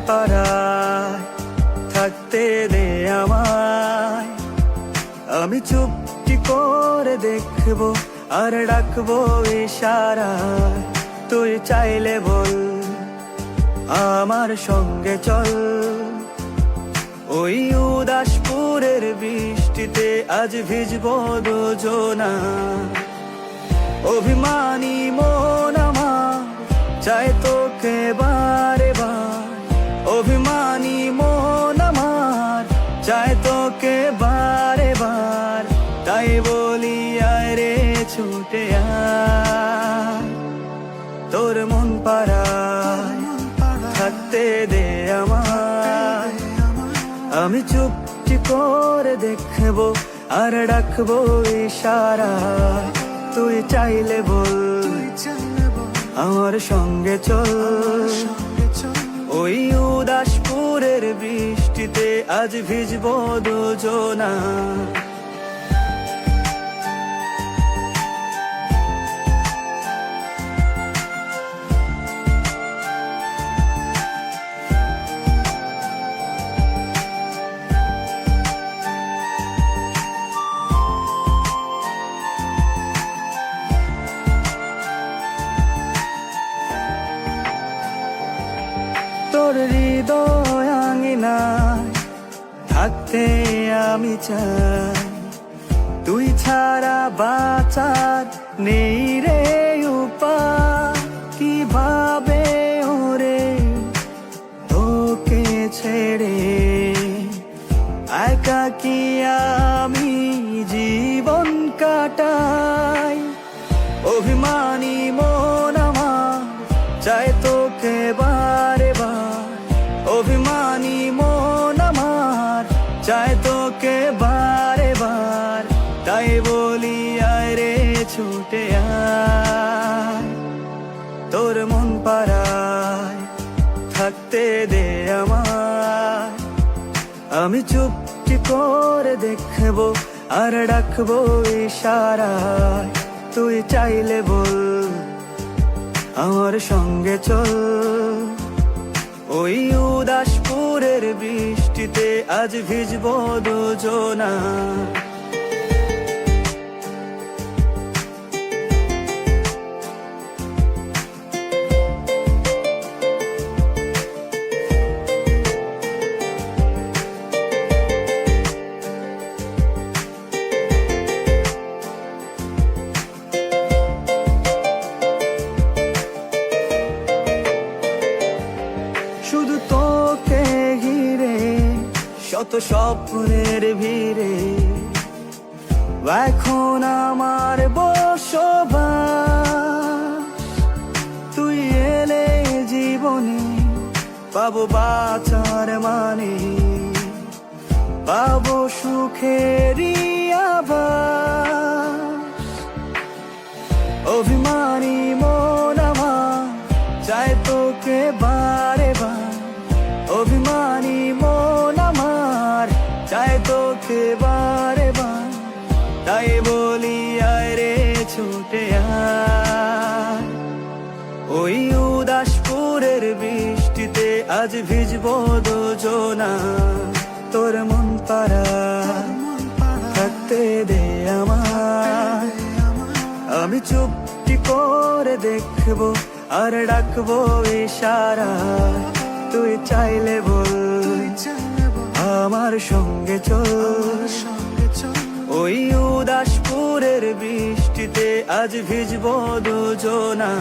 পাড়ায় থাকতে দে আমায়। আমি চুপটি করে দেখবো আর ডাকবো ইশারায়। তুই চাইলে বল আমার সঙ্গে চল। ওই উদাসপুরের বৃষ্টিতে আজ ভিজবো দুজনা। অভিমানী মন আমার চাই তোকে বারে বার। অভিমানী মন আমার চাই তোকে বারে বার। তাই বলি আয় রে ছুটে আয়, তোর মন পাড়ায় থাকতে দে আমায়। আমি চুপটি করে দেখবো আর ডাকবো ইশারায়। তুই চাইলে বল আমার সঙ্গে চল। ওই উদাসপুরের বৃষ্টিতে আজ ভিজবো দুজনা। তোর হৃদয় আঙিনায় থাকতে আমি চাই। তুই ছাড়া বাঁচার নেই রে উপায়। কিভাবে ওরে তোকে ছেড়ে একাকী আমি জীবন কাটাই। অভিমানী মন আমার চাই তোকে বারে বার। অভিমানী মন আমার চাই তোকে বারে বার। তাই বলি আয় রে ছুটে আয়, তোর মন পাড়ায় থাকতে দে আমায়। আমি চুপটি করে দেখবো আর ডাকবো ইশারায়। তুই চাইলে বল আমার সঙ্গে চল। ওই উদাসপুরের বৃষ্টিতে আজ ভিজবো দুজনা। শুধু তোকে ঘিরে শত স্বপ্নের ভিড়ে এখন আমার বসবাস। তুই এলে জীবনে পাবো বাঁচার মানে, পাবো সুখেরই আভাস। অভিমানী মন আমার চাই তোকে বারে বার। অভিমানী মন আমার চাই তোকে বারে বার। তাই বলি আয় রে ছুটে আয়, ওই উদাসপুরের বৃষ্টিতে আজ ভিজবো দুজনা। তোর মন পাড়ায় থাকতে দে আমায়। আমি চুপটি করে দেখবো আর ডাকবো ইশারায়। তুই চাইলে বল আমার সঙ্গে চল। ওই উদাসপুরের বৃষ্টিতে আজ ভিজবো দুজনা।